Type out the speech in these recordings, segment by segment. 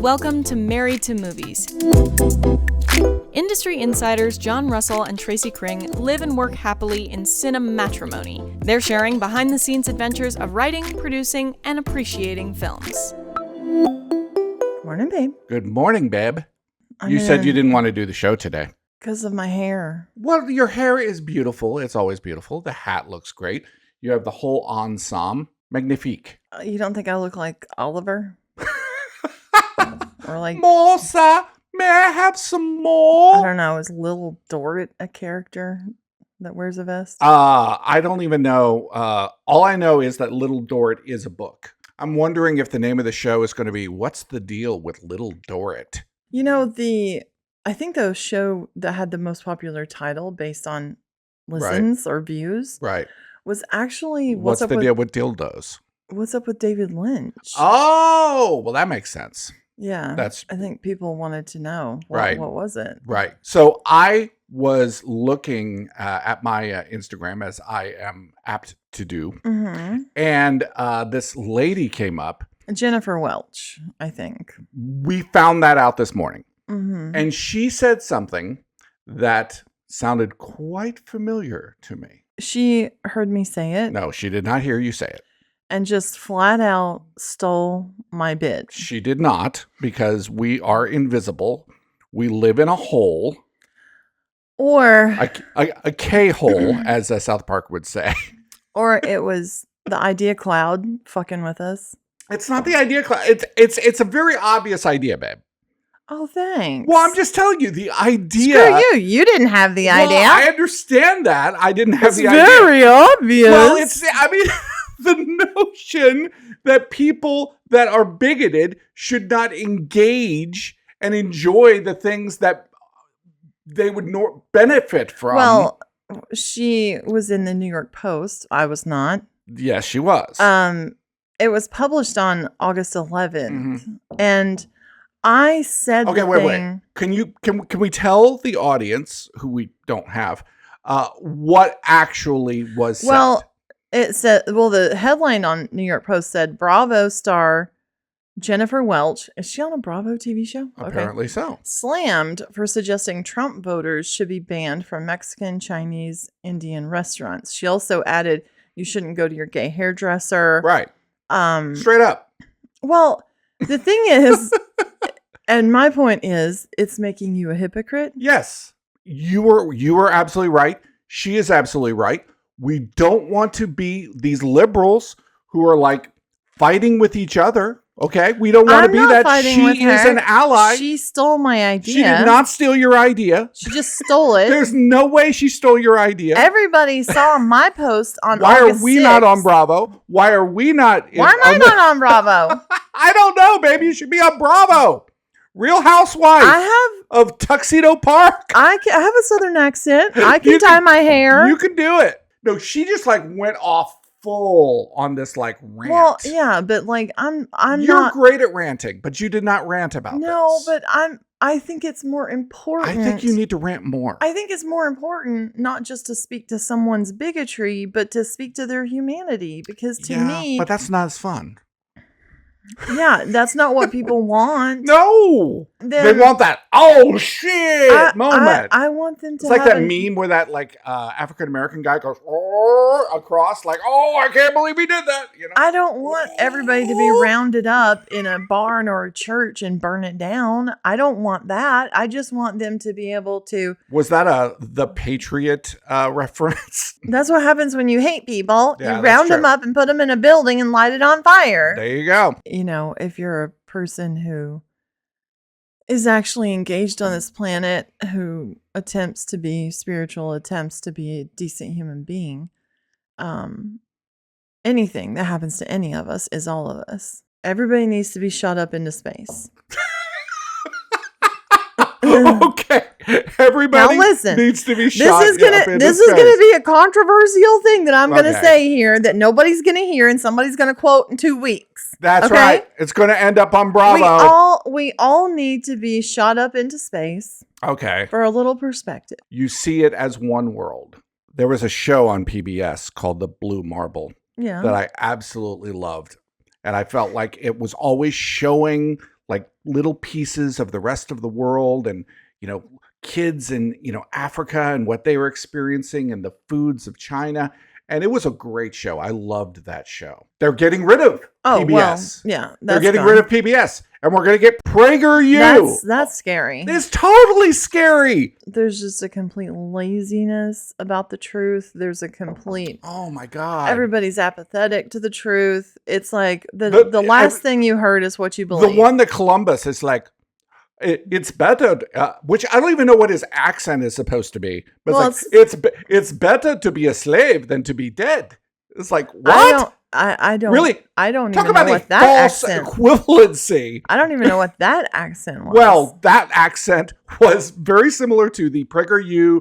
Welcome to Married to Movies. Industry insiders John Russell and Tracy Kring live and work happily in cinematrimony. They're sharing behind-the-scenes adventures of writing, producing, and appreciating films. Morning, babe. Good morning, babe. You said you didn't want to do the show today. Because of my hair. Well, your hair is beautiful. It's always beautiful. The hat looks great. You have the whole ensemble. Magnifique. You don't think I look like Oliver? Or like... More, sir. May I have some more? I don't know. Is Little Dorrit a character that wears a vest? I don't even know. All I know is that Little Dorrit is a book. I'm wondering if the name of the show is going to be, What's the Deal with Little Dorrit? You know, I think the show that had the most popular title based on listens or views was actually What's the Deal with Dildos? What's Up with David Lynch? Oh, well, that makes sense. Yeah. I think people wanted to know. What was it? Right. So I was looking at my Instagram, as I am apt to do. Mm-hmm. And this lady came up. Jennifer Welch, I think. We found that out this morning. Mm-hmm. And she said something that sounded quite familiar to me. She heard me say it. No, she did not hear you say it. And just flat out stole my bit. She did not, because we are invisible. We live in a hole. Or... A K-hole, as South Park would say. Or it was the idea cloud fucking with us. It's not the idea cloud. It's a very obvious idea, babe. Oh, thanks. Well, I'm just telling you, the idea... Screw you. You didn't have the idea. I understand that. I didn't have the idea. It's very obvious. Well, the notion that people that are bigoted should not engage and enjoy the things that they would benefit from. Well, she was in the New York Post. I was not. Yes, she was. It was published on August 11th. Mm-hmm. And I said wait. Can we tell the audience, who we don't have, what actually was said? Well, it said, the headline on New York Post said, Bravo star Jennifer Welch, is she on a Bravo TV show? Apparently so. Slammed for suggesting Trump voters should be banned from Mexican, Chinese, Indian restaurants. She also added, you shouldn't go to your gay hairdresser. Right. Straight up. Well, the thing is, and my point is, it's making you a hypocrite. Yes. You were absolutely right. She is absolutely right. We don't want to be these liberals who are like fighting with each other. Okay. We don't want to be that. She is an ally. She stole my idea. She did not steal your idea. She just stole it. There's no way she stole your idea. Everybody saw my post on Why August are we 6th. Not on Bravo? Why are we not? Why am I not on Bravo? I don't know, baby. You should be on Bravo. Real Housewives of Tuxedo Park. I have a Southern accent. I can tie my hair. You can do it. No, she just went off full on this rant. Well, yeah, but I'm You're not great at ranting, but you did not rant about this. No, but I think it's more important. I think you need to rant more. I think it's more important not just to speak to someone's bigotry, but to speak to their humanity, because to me, but that's not as fun. Yeah, that's not what people want. No, they want that shit moment. I want them to. It's like that meme where that African American guy goes across, I can't believe he did that. You know? I don't want everybody to be rounded up in a barn or a church and burn it down. I don't want that. I just want them to be able to. Was that the Patriot reference? That's what happens when you hate people. Yeah, you round them up and put them in a building and light it on fire. There you go. You know, if you're a person who is actually engaged on this planet, who attempts to be spiritual, attempts to be a decent human being, anything that happens to any of us is all of us. Everybody needs to be shot up into space. Okay. Everybody needs to be shot This is gonna be a controversial thing that I'm gonna say here that nobody's gonna hear and somebody's gonna quote in 2 weeks. That's right. It's gonna end up on Bravo. We all need to be shot up into space. Okay. For a little perspective. You see it as one world. There was a show on PBS called The Blue Marble that I absolutely loved. And I felt like it was always showing like little pieces of the rest of the world and, kids in, Africa and what they were experiencing and the foods of China. And it was a great show. I loved that show. They're getting rid of PBS. Well, yeah. They're getting rid of PBS. And we're going to get PragerU. That's scary. It's totally scary. There's just a complete laziness about the truth. There's a complete... Oh, my God. Everybody's apathetic to the truth. It's like the last thing you heard is what you believe. The one that Columbus is like, it's better, which I don't even know what his accent is supposed to be. But it's better to be a slave than to be dead. It's like, what? I don't really. I don't Talk even about know what that false accent equivalency. I don't even know what that accent was. Well, that accent was very similar to the PragerU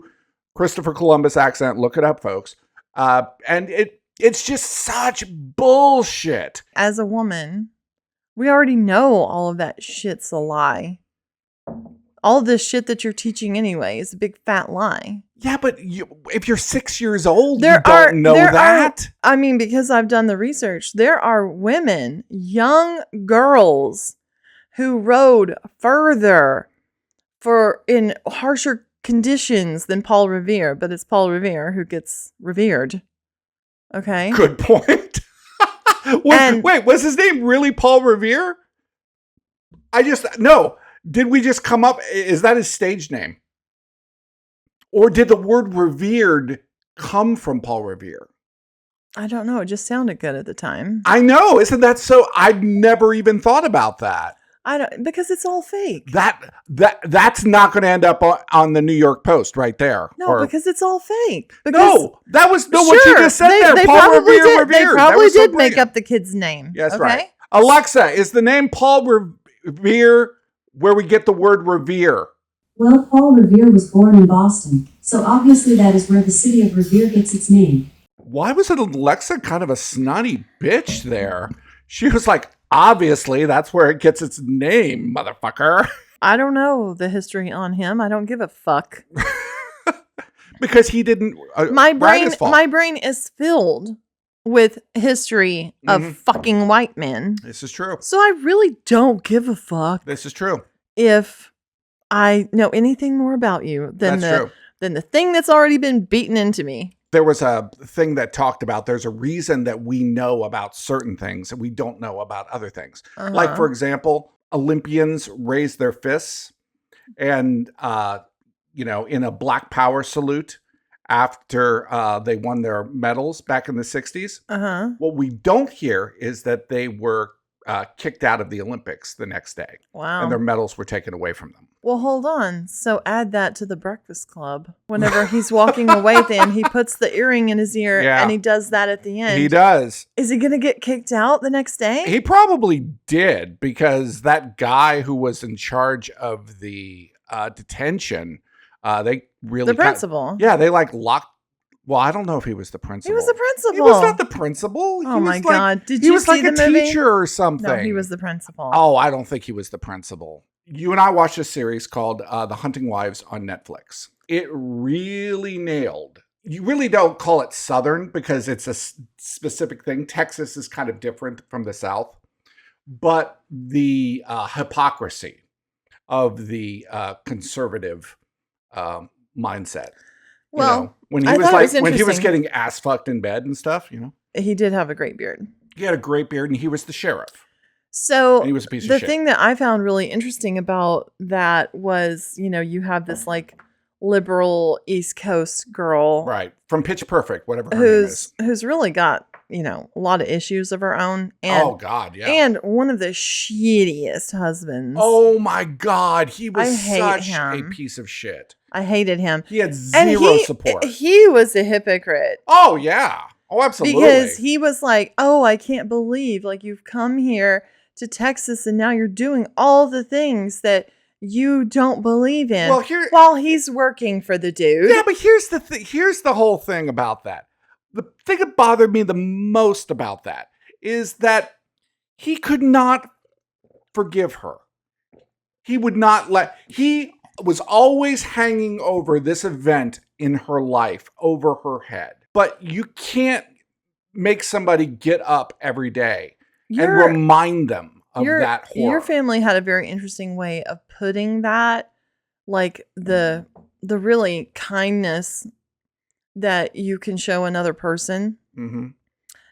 Christopher Columbus accent. Look it up, folks. And it's just such bullshit. As a woman, we already know all of that shit's a lie. All of this shit that you're teaching anyway is a big fat lie. Yeah, but if you're 6 years old, you don't know that. Because I've done the research, there are women, young girls, who rode further in harsher conditions than Paul Revere, but it's Paul Revere who gets revered. Okay? Good point. Wait, was his name really Paul Revere? No. Did we just come up? Is that his stage name? Or did the word revered come from Paul Revere? I don't know. It just sounded good at the time. I know. Isn't that so? I'd never even thought about that. Because it's all fake. That's not going to end up on the New York Post right there. No, because it's all fake. No, that was what you just said there. Paul Revere. They probably did make up the kid's name. Yes, okay? Right. Alexa, is the name Paul Revere where we get the word revere? Well, Paul Revere was born in Boston, so obviously that is where the city of Revere gets its name. Why was it Alexa kind of a snotty bitch there? She was like, obviously that's where it gets its name, motherfucker. I don't know the history on him. I don't give a fuck. Because he didn't. My brain is filled with history of fucking white men. This is true. So I really don't give a fuck. This is true. If I know anything more about you than the thing that's already been beaten into me. There was a thing that talked about there's a reason that we know about certain things and we don't know about other things. Like, for example, Olympians raise their fists and, in a Black Power salute after they won their medals back in the 60s. What we don't hear is that they were kicked out of the Olympics the next day. Wow. And their medals were taken away from them. Well, hold on. So add that to the Breakfast Club. Whenever he's walking away, then he puts the earring in his ear and he does that at the end. He does. Is he going to get kicked out the next day? He probably did, because that guy who was in charge of the detention, they really... The principal. They locked... Well, I don't know if he was the principal. He was the principal. He was not the principal. Oh my God. Did you see the movie? He was like a teacher or something. No, he was the principal. Oh, I don't think he was the principal. You and I watched a series called The Hunting Wives on Netflix. It really nailed. You really don't call it Southern because it's a specific thing. Texas is kind of different from the South. But the hypocrisy of the conservative mindset. Well, when he was getting ass fucked in bed and stuff, He did have a great beard. He had a great beard and he was the sheriff. So and he was a piece of the shit. thing that I found really interesting about that was, you have this like liberal East Coast girl. Right. From Pitch Perfect, whatever her name is. Who's really got, a lot of issues of her own. And, oh, God, yeah. And one of the shittiest husbands. Oh, my God. He was such a piece of shit. I hated him. He had zero support. He was a hypocrite. Oh, yeah. Oh, absolutely. Because he was like, I can't believe, you've come here to Texas and now you're doing all the things that you don't believe in while he's working for the dude. Yeah, but here's the whole thing about that. The thing that bothered me the most about that is that he could not forgive her. He would not he was always hanging over this event in her life over her head. But you can't make somebody get up every day and remind them of that horror. Your family had a very interesting way of putting that, like the really kindness that you can show another person Mm-hmm.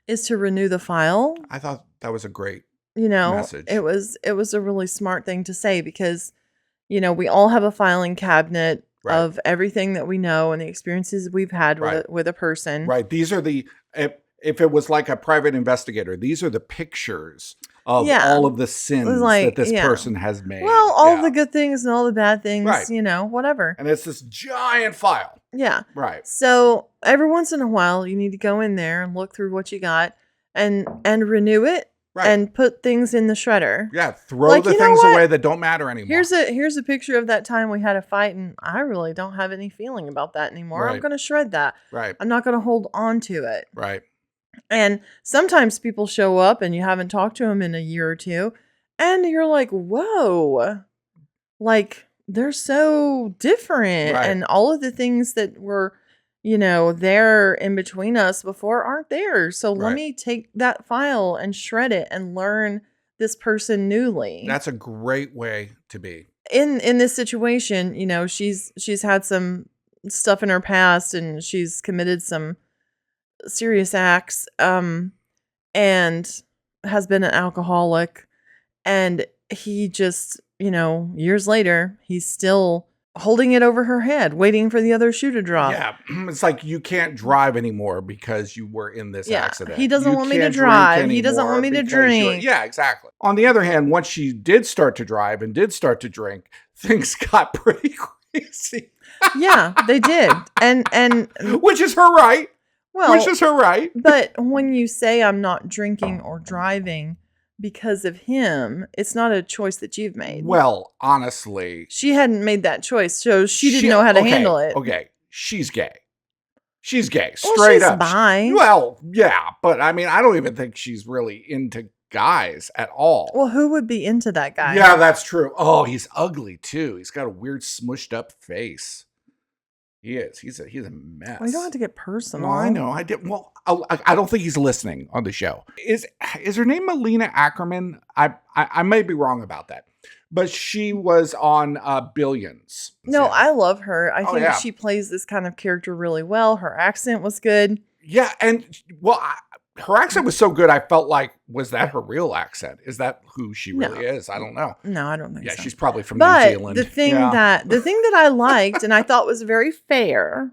is to renew the file. I thought that was a great message. It was a really smart thing to say because, we all have a filing cabinet of everything that we know and the experiences we've had with a person. Right. These are if it was like a private investigator, these are the pictures of all of the sins that this person has made. Well, all the good things and all the bad things, whatever. And it's this giant file. Yeah. Right. So every once in a while, you need to go in there and look through what you got and renew it and put things in the shredder. Yeah. Throw the things away that don't matter anymore. Here's a picture of that time we had a fight and I really don't have any feeling about that anymore. I'm going to shred that. Right. I'm not going to hold on to it. Right. And sometimes people show up and you haven't talked to them in a year or two and you're like, whoa, like they're so different. Right. And all of the things that were, there in between us before aren't there. So let me take that file and shred it and learn this person newly. That's a great way to be. In this situation, she's had some stuff in her past and she's committed some serious acts and has been an alcoholic, and he just years later he's still holding it over her head waiting for the other shoe to drop. Yeah, it's like you can't drive anymore because you were in this accident. He doesn't want me to drive. He doesn't want me to drink. Yeah, exactly. On the other hand, once she did start to drive and did start to drink, things got pretty crazy. Yeah, they did. And which is her right. Well, which is her right. But when you say I'm not drinking or driving because of him, it's not a choice that you've made. Well, honestly, she hadn't made that choice, so she didn't know how to handle it. Okay, she's gay. She's gay, well, straight she's up. Bi. Well, yeah, but I mean, I don't even think she's really into guys at all. Well, who would be into that guy? Yeah, that's true. Oh, he's ugly too. He's got a weird smushed up face. He is. He's a mess. Well, you don't have to get personal. Well, I know. I did. Well, I don't think he's listening on the show. Is her name Melina Ackerman? I may be wrong about that, but she was on Billions. No, I love her. I think she plays this kind of character really well. Her accent was good. Yeah, and her accent was so good. I felt like, was that her real accent? Is that who she really is? I don't know. No, I don't think so. Yeah, she's probably from New Zealand. The thing that I liked and I thought was very fair,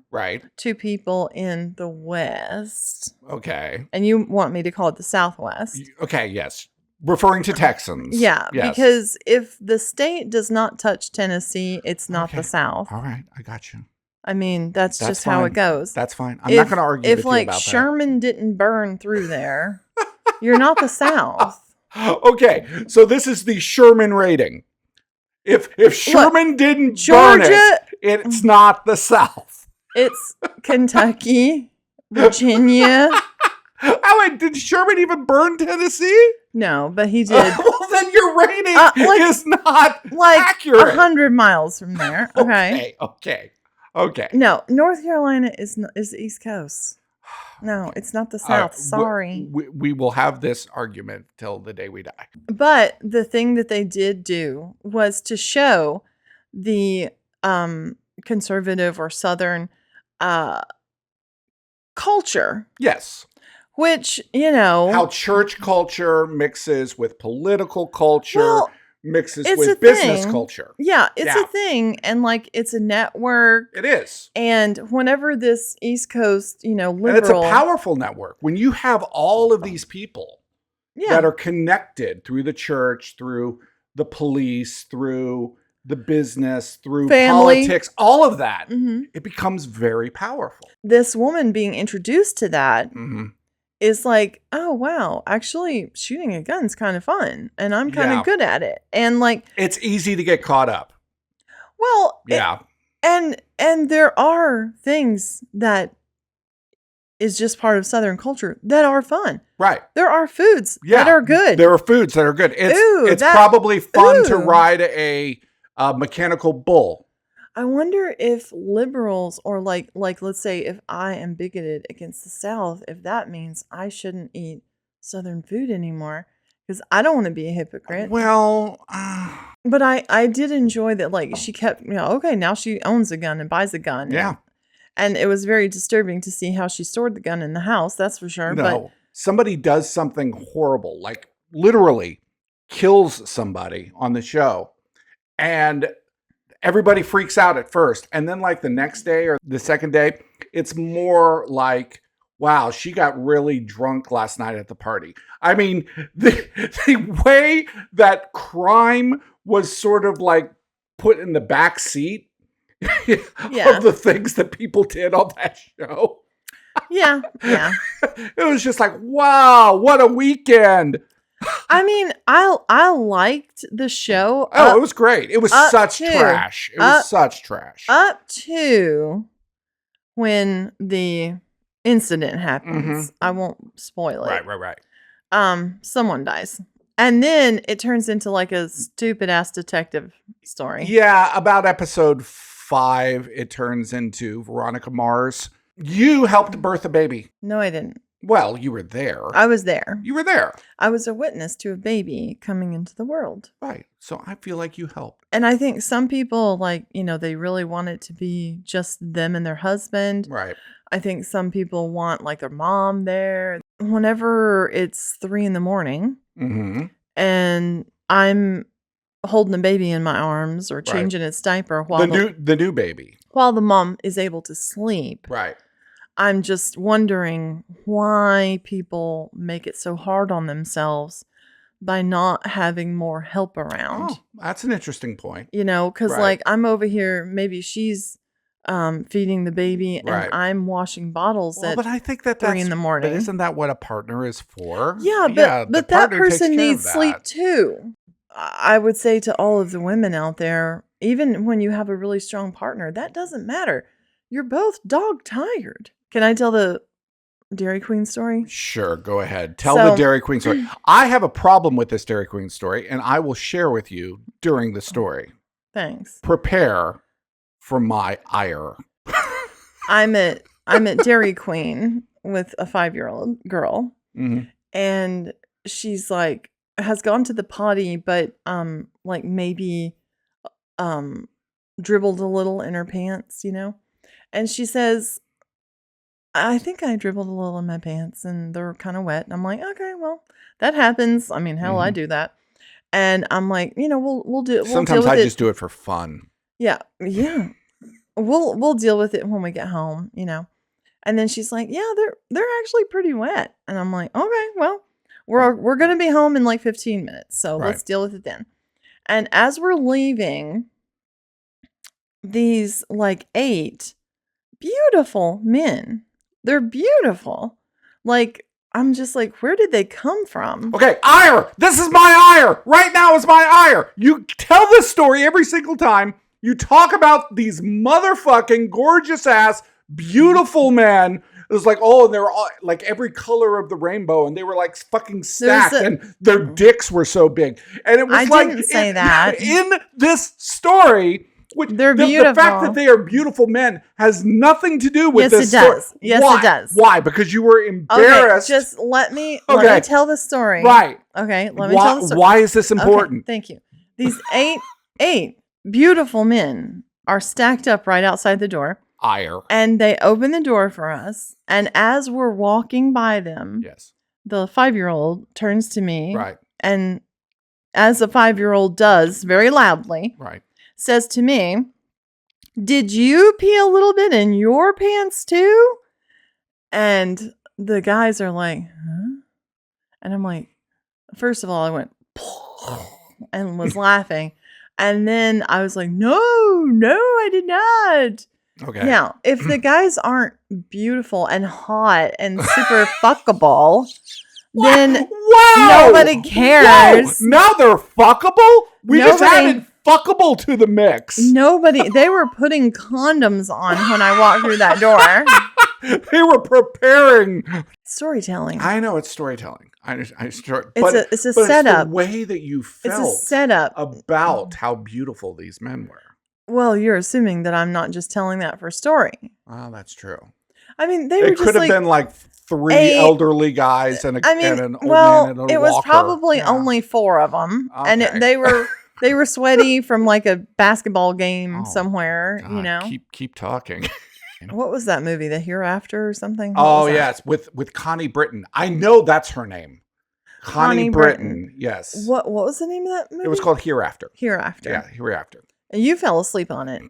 to people in the West. Okay. And you want me to call it the Southwest? Okay. Yes. Referring to Texans. Yeah. Yes. Because if the state does not touch Tennessee, it's not the South. All right. I got you. I mean, that's just fine. How it goes. That's fine. I'm not going to argue with you about that. If Sherman didn't burn through there, you're not the South. Okay, so this is the Sherman rating. If Sherman didn't burn it, it's not the South. It's Kentucky, Virginia. Oh, wait, did Sherman even burn Tennessee? No, but he did. Well, then your rating is not accurate. 100 miles from there. Okay. No, North Carolina is the East Coast. No, it's not the South. Sorry. We will have this argument till the day we die. But the thing that they did do was to show the conservative or Southern culture. Yes. Which, how church culture mixes with political culture. Mixes with business culture. Yeah, it's a thing. And it's a network. It is. And whenever this East Coast, liberal. And it's a powerful network. When you have all of these people that are connected through the church, through the police, through the business, through politics, all of that, it becomes very powerful. This woman being introduced to that. Is like, oh wow, actually shooting a gun's kind of fun and I'm kind of good at it. And it's easy to get caught up. Well, and there are things that is just part of Southern culture that are fun. Right. There are foods that are good. There are foods that are good. It's probably fun to ride a mechanical bull. I wonder if liberals or like let's say if I am bigoted against the South, if that means I shouldn't eat Southern food anymore. because I don't want to be a hypocrite. Well, But I did enjoy that, like, she kept, okay, now she owns a gun and buys a gun. yeah. And it was very disturbing to see how she stored the gun in the house, that's for sure. No, somebody does something horrible, like literally kills somebody on the show, and everybody freaks out at first. And then like the next day or the second day, it's more like, wow, she got really drunk last night at the party. I mean, the way that crime was sort of like put in the back seat of the things that people did on that show. Yeah. It was just like, wow, what a weekend. I mean, I liked the show. Oh, it was great. It was such trash. It was such trash. Up to when the incident happens. I won't spoil it. Right. Someone dies. And then it turns into like a stupid ass detective story. Yeah, about episode 5, it turns into Veronica Mars. You helped birth a baby. No, I didn't. Well, you were there. I was there. You were there. I was a witness to a baby coming into the world. Right. So I feel like you helped. And I think some people, like, they really want it to be just them and their husband. Right. I think some people want like their mom there. Whenever it's 3 a.m. and I'm holding a baby in my arms or changing its diaper while the new baby, while the mom is able to sleep. Right. I'm just wondering why people make it so hard on themselves by not having more help around. Oh, that's an interesting point. Because like I'm over here, maybe she's feeding the baby and I'm washing bottles at but I think that's 3 a.m. But isn't that what a partner is for? Yeah, but that person needs sleep too. I would say to all of the women out there, even when you have a really strong partner, that doesn't matter. You're both dog tired. Can I tell the Dairy Queen story? Sure, go ahead. Tell the Dairy Queen story. I have a problem with this Dairy Queen story, and I will share with you during the story. Thanks. Prepare for my ire. I'm at Dairy Queen with a 5-year-old girl, and she's like has gone to the potty, but like maybe dribbled a little in her pants, and she says, I think I dribbled a little in my pants and they're kind of wet. And I'm like, okay, well, that happens. I mean, hell, I do that. And I'm like, we'll do it. Sometimes I just do it for fun. Yeah. We'll deal with it when we get home, And then she's like, yeah, they're actually pretty wet. And I'm like, okay, well, we're going to be home in like 15 minutes. So let's deal with it then. And as we're leaving, these like 8 beautiful men. They're beautiful. Like, I'm just like, where did they come from? Okay, ire. This is my ire. Right now is my ire. You tell this story every single time. You talk about these motherfucking gorgeous ass, beautiful men. It was like, and they were all like every color of the rainbow, and they were like fucking stacked, and their dicks were so big. And it was I didn't say that. In this story, they're beautiful. The fact that they are beautiful men has nothing to do with this story. Does. Yes, Why? It does. Why? Because you were embarrassed. Okay, just let me tell the story. Right. Okay, let me tell the story. Why is this important? Okay, thank you. These eight beautiful men are stacked up right outside the door. Ire. And they open the door for us. And as we're walking by them, the 5-year-old turns to me. Right. And as a 5-year-old does, very loudly. Right. Says to me, did you pee a little bit in your pants too? And the guys are like, huh? And I'm like, first of all, I went and was laughing. And then I was like, no, I did not. Okay. Now, if the guys aren't beautiful and hot and super fuckable, then nobody cares. Whoa. Now they're fuckable? We just added fuckable to the mix. They were putting condoms on when I walked through that door. They were preparing. Storytelling. I know it's storytelling. It's a setup. It's the way that you felt it's a setup about how beautiful these men were. Well, you're assuming that I'm not just telling that for story. Oh, that's true. I mean, it could have been like three elderly guys and I mean, an old man and a it was walker. probably only 4 of them, and Okay. they were sweaty from like a basketball game somewhere. God, you know, keep talking. what was that movie? The Hereafter or something? Oh yes, with Connie Britton. I know that's her name. Connie Britton. Yes. What was the name of that movie? It was called Hereafter. Hereafter. Yeah, Hereafter. And you fell asleep on it.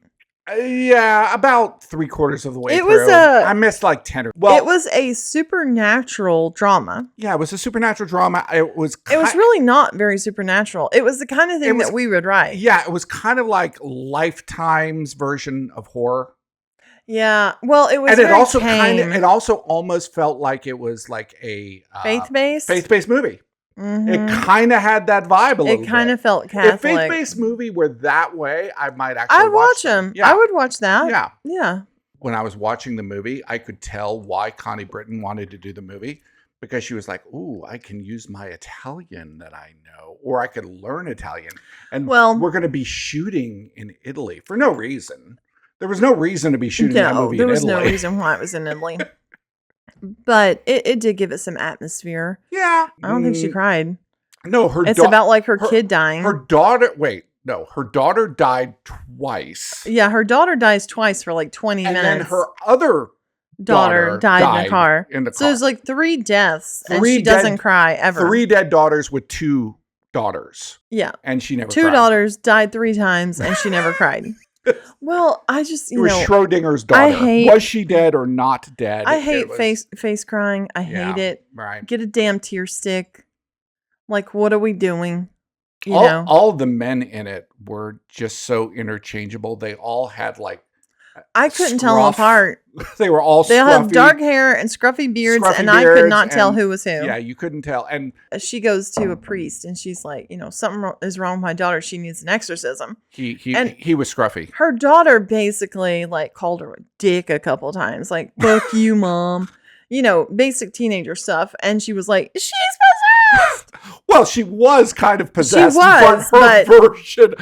Yeah, about 3/4 of the way It through. was I missed like 10 or... Well, it was a supernatural drama. Yeah, it was a supernatural drama. It was really not very supernatural. It was the kind of thing that we would write. Yeah, it was kind of like Lifetime's version of horror. Yeah, well, it was, and it also tame. it also almost felt like it was like a faith-based movie. Mm-hmm. It kind of had that vibe a little bit. It kind of felt Catholic. If faith-based movie were that way, I might actually I'd watch them. Yeah. I would watch that. Yeah. Yeah. When I was watching the movie, I could tell why Connie Britton wanted to do the movie, because she was like, ooh, I can use my Italian that I know, or I could learn Italian. And we're going to be shooting in Italy for no reason. There was no reason to be shooting that movie in Italy. There was no reason why it was in Italy. But it did give it some atmosphere. Yeah. I don't think she cried. No, it's about like her kid dying. Her daughter died twice. Yeah, her daughter dies twice for like 20 minutes. And then her other daughter died in the car. So there's like 3 deaths and she doesn't cry ever. 3 dead daughters with 2 daughters. Yeah. And she never 2 cried. daughters died 3 times and she never cried. Well, I just, it was Schrodinger's daughter. Was she dead or not dead? I hate face crying. I hate it. Right. Get a damn tear stick. Like, what are we doing? All the men in it were just so interchangeable. They all had like I couldn't tell them apart. They were all They all have dark hair and scruffy beards, and I could not tell who was who. Yeah, you couldn't tell. And she goes to a priest, and she's like, something is wrong with my daughter. She needs an exorcism. He was scruffy. Her daughter basically like called her a dick a couple times, like "fuck you, mom," basic teenager stuff. And she was like, "She's possessed." Well, she was kind of possessed. She was, but her version,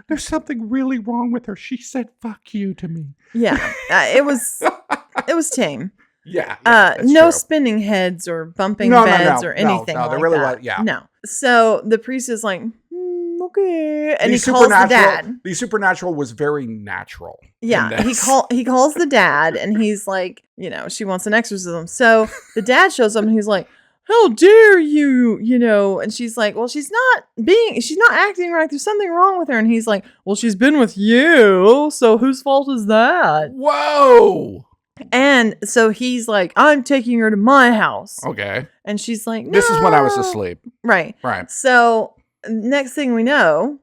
there's something really wrong with her. She said "fuck you" to me. Yeah, it was tame. Yeah, no true. Spinning heads or bumping beds or anything. No, like there really that. was. Yeah, no. So the priest is like, okay, and he calls the dad. The supernatural was very natural. Yeah, he calls the dad, and he's like, she wants an exorcism. So the dad shows up, and he's like, how dare you, and she's like, well, she's not acting right. There's something wrong with her. And he's like, well, she's been with you. So whose fault is that? Whoa. And so he's like, I'm taking her to my house. Okay. And she's like, no. This is when I was asleep. Right. So next thing we know,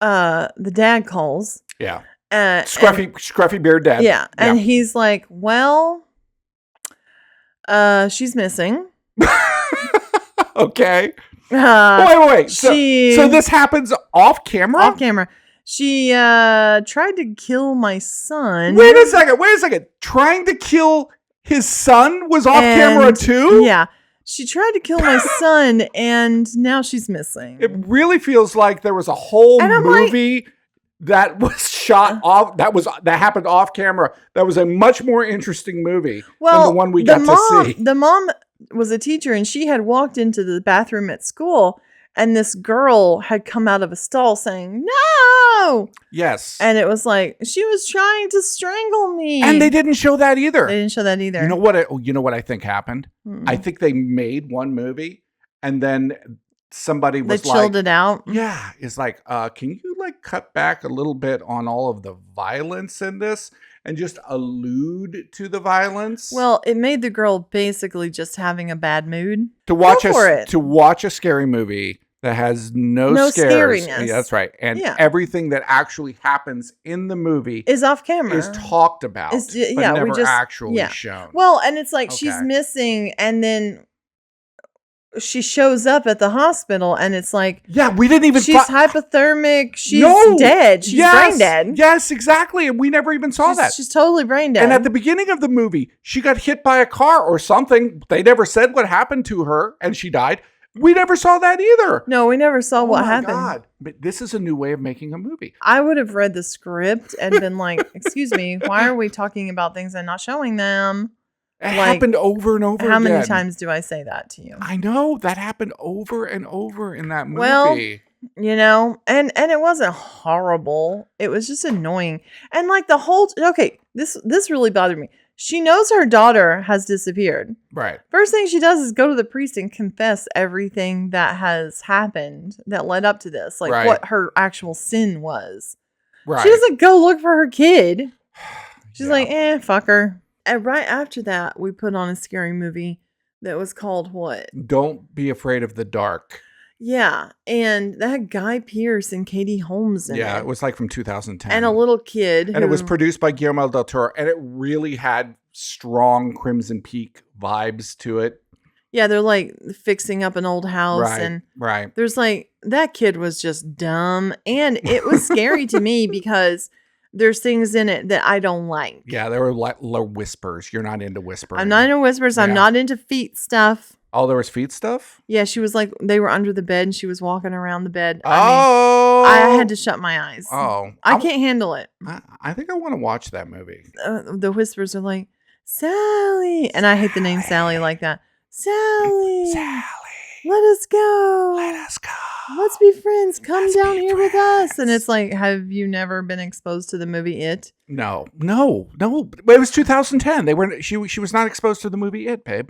the dad calls. Yeah. Scruffy beard dad. Yeah. And he's like, well, she's missing. Okay. Wait. So this happens off camera? Off camera. She tried to kill my son. Wait a second. Trying to kill his son was off camera too? Yeah. She tried to kill my son and now she's missing. It really feels like there was a whole movie that was shot off. That happened off camera. That was a much more interesting movie than the one we got to see. The mom was a teacher and she had walked into the bathroom at school and this girl had come out of a stall saying, no. Yes. And it was like, she was trying to strangle me. And they didn't show that either. You know what I think happened? I think they made one movie and then somebody was they chilled it out. Yeah. It's like, can you cut back a little bit on all of the violence in this and just allude to the violence? Well, it made the girl basically just having a bad mood. To watch a scary movie that has no scares. Scariness. Yeah, that's right. And everything that actually happens in the movie is off camera. Is talked about. But never actually shown. Well, and it's like she's missing and then she shows up at the hospital and it's like, we didn't even she's hypothermic, she's dead, she's brain dead. Yes, exactly. And we never even saw that. She's totally brain dead. And at the beginning of the movie, she got hit by a car or something. They never said what happened to her and she died. We never saw that either. No, we never saw what happened. God. But this is a new way of making a movie. I would have read the script and been like, excuse me, why are we talking about things and not showing them? It happened over and over How again. many times do I say that to you? I know that happened over and over in that movie. Well, you know, and it wasn't horrible. It was just annoying. And like this really bothered me. She knows her daughter has disappeared. Right. First thing she does is go to the priest and confess everything that has happened that led up to this, like what her actual sin was. Right. She doesn't go look for her kid. She's like, fuck her. And right after that, we put on a scary movie that was called what? Don't Be Afraid of the Dark. Yeah. And that had Guy Pearce and Katie Holmes in it. Yeah, it was like from 2010. And a little kid. And it was produced by Guillermo del Toro. And it really had strong Crimson Peak vibes to it. Yeah, they're like fixing up an old house. Right, And right. there's like, that kid was just dumb. And it was scary to me because there's things in it that I don't like. Yeah, there were whispers. You're not into whispering. I'm not into whispers. I'm not into feet stuff. Oh, there was feet stuff? Yeah, she was like, they were under the bed and she was walking around the bed. I I had to shut my eyes. Oh. I can't handle it. I think I want to watch that movie. The whispers are like, Sally. And I hate the name Sally like that. Sally. Let us go. Let's be friends. Come down here with us. And it's like, have you never been exposed to the movie It? No. But it was 2010. She was not exposed to the movie It, babe.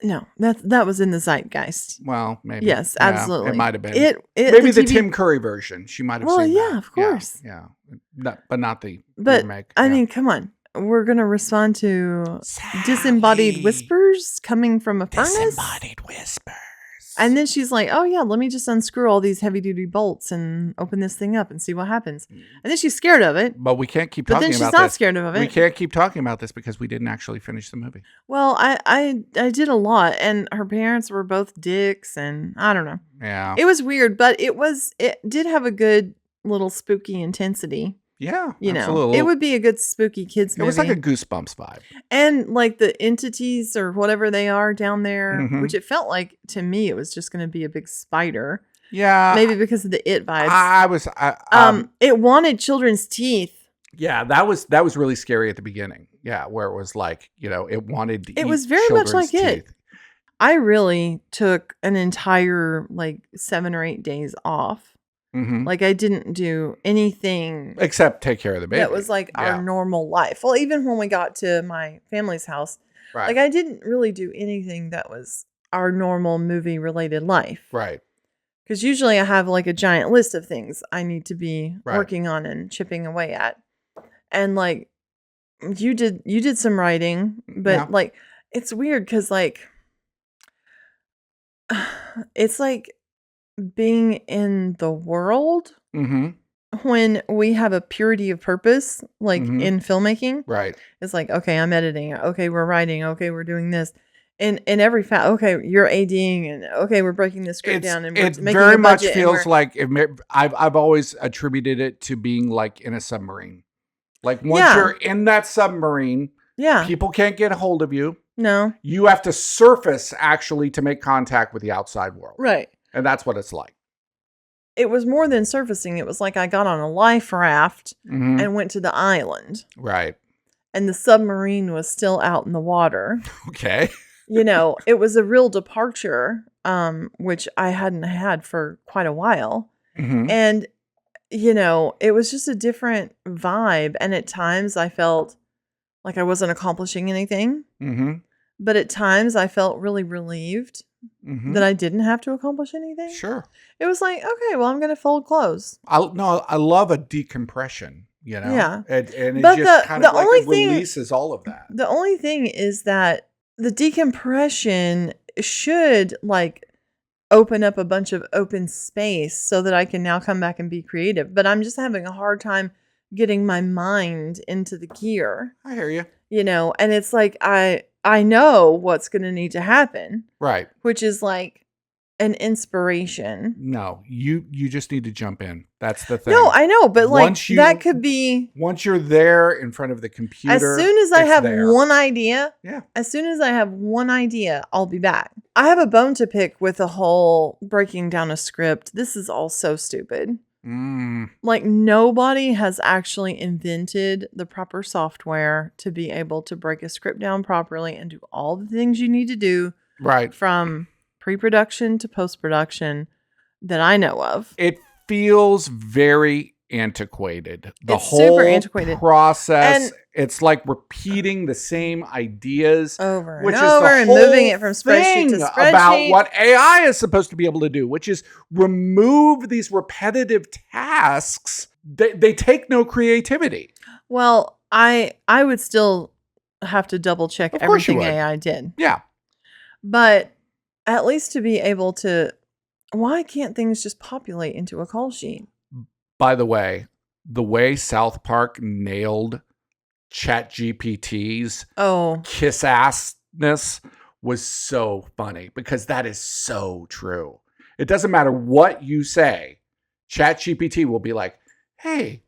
No, that was in the zeitgeist. Well, maybe. Yes, Yeah, absolutely. it might have been. Maybe the Tim Curry version. She might have seen yeah, that. of course. Yeah. But not the remake. I mean, come on. We're going to respond to disembodied whispers coming from a furnace? Disembodied whispers. And then she's like, oh, yeah, let me just unscrew all these heavy-duty bolts and open this thing up and see what happens. And then she's scared of it. But we can't keep talking about this. But then she's not scared of it. We can't keep talking about this because we didn't actually finish the movie. Well, I did a lot. And her parents were both dicks. And I don't know. Yeah. It was weird. But it did have a good little spooky intensity. Yeah, you absolutely. know, it would be a good spooky kids movie. It was like a Goosebumps vibe. And like the entities or whatever they are down there, Mhm. which it felt like to me, it was just going to be a big spider. Yeah. Maybe because of the It vibes. It wanted children's teeth. Yeah, that was really scary at the beginning. Yeah, where it was like, it wanted to eat It was very much like children's It. teeth. I really took an entire 7 or 8 days off. Mm-hmm. Like I didn't do anything except take care of the baby. that was like our normal life. Well, even when we got to my family's house, Right. like I didn't really do anything that was our normal movie related life. Right. Because usually I have like a giant list of things I need to be Right. working on and chipping away at. And like you did some writing, but Yeah. like it's weird because like it's like being in the world Mm-hmm. when we have a purity of purpose, like Mhm. in filmmaking. Right. It's like, okay, I'm editing. Okay, we're writing. Okay, we're doing this. In every okay, you're ADing, and okay, we're breaking the script down, and we're It making very a much budget, feels like I've always attributed it to being like in a submarine. Like once Yeah. you're in that submarine, yeah, people can't get a hold of you. no, You have to surface actually to make contact with the outside world. right. And that's what it's like. It was more than surfacing. It was like I got on a life raft Mhm. and went to the island, Right. and the submarine was still out in the water. Okay. It was a real departure, which I hadn't had for quite a while. Mhm. And, it was just a different vibe. And at times I felt like I wasn't accomplishing anything. Mhm. But at times I felt really relieved Mhm. that I didn't have to accomplish anything. Sure. It was like, okay, well, I'm going to fold clothes. I love a decompression, Yeah. And it But just kind of the like only it thing- releases all of that. The only thing is that the decompression should open up a bunch of open space so that I can now come back and be creative. But I'm just having a hard time getting my mind into the gear, I hear you. and it's like I know what's going to need to happen, Right. which is like an inspiration. No, you just need to jump in. That's the thing. No, I know, but that could be Once you're there in front of the computer. as soon as I it's have there. one idea. Yeah. As soon as I have one idea, I'll be back. I have a bone to pick with the whole breaking down a script. This is all so stupid. Like, nobody has actually invented the proper software to be able to break a script down properly and do all the things you need to do Right. from pre-production to post-production that I know of. It feels very antiquated. The It's whole super antiquated. process, And- it's like repeating the same ideas Over and which is over the and whole moving it from spreadsheet thing to spreadsheet. about what AI is supposed to be able to do, which is remove these repetitive tasks. They take no creativity. Well, I would still have to double check Of course you everything would. AI did. Yeah. But at least to be able to, why can't things just populate into a call sheet? By the way South Park nailed ChatGPT's kiss assness was so funny, because that is so true. It doesn't matter what you say. ChatGPT will be like, hey,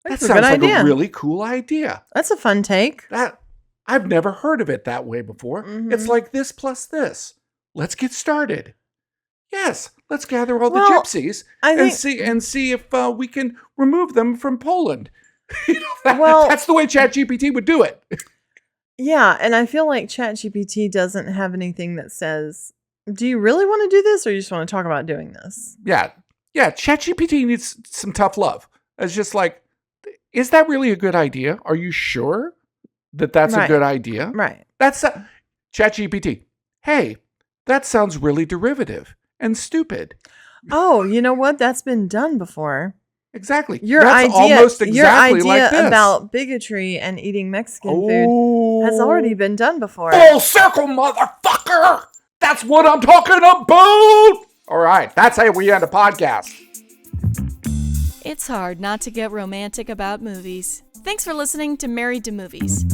that That's a sounds good like idea. a really cool idea. That's a fun take. That I've never heard of it that way before. Mhm. It's like this plus this. Let's get started. Yes, let's gather all the Well, gypsies I and think- see if we can remove them from Poland. Well- That's the way ChatGPT would do it. Yeah, and I feel like ChatGPT doesn't have anything that says, do you really want to do this or you just want to talk about doing this? Yeah. ChatGPT needs some tough love. It's just like, is that really a good idea? Are you sure that that's a Right. good idea? Right. That's ChatGPT. Hey, that sounds really derivative and stupid. Oh, you know what? That's been done before. Exactly. Your That's idea, almost exactly like this. about bigotry and eating Mexican food has already been done before. Full circle, motherfucker! That's what I'm talking about! All right, that's how we end a podcast. It's hard not to get romantic about movies. Thanks for listening to Married to Movies.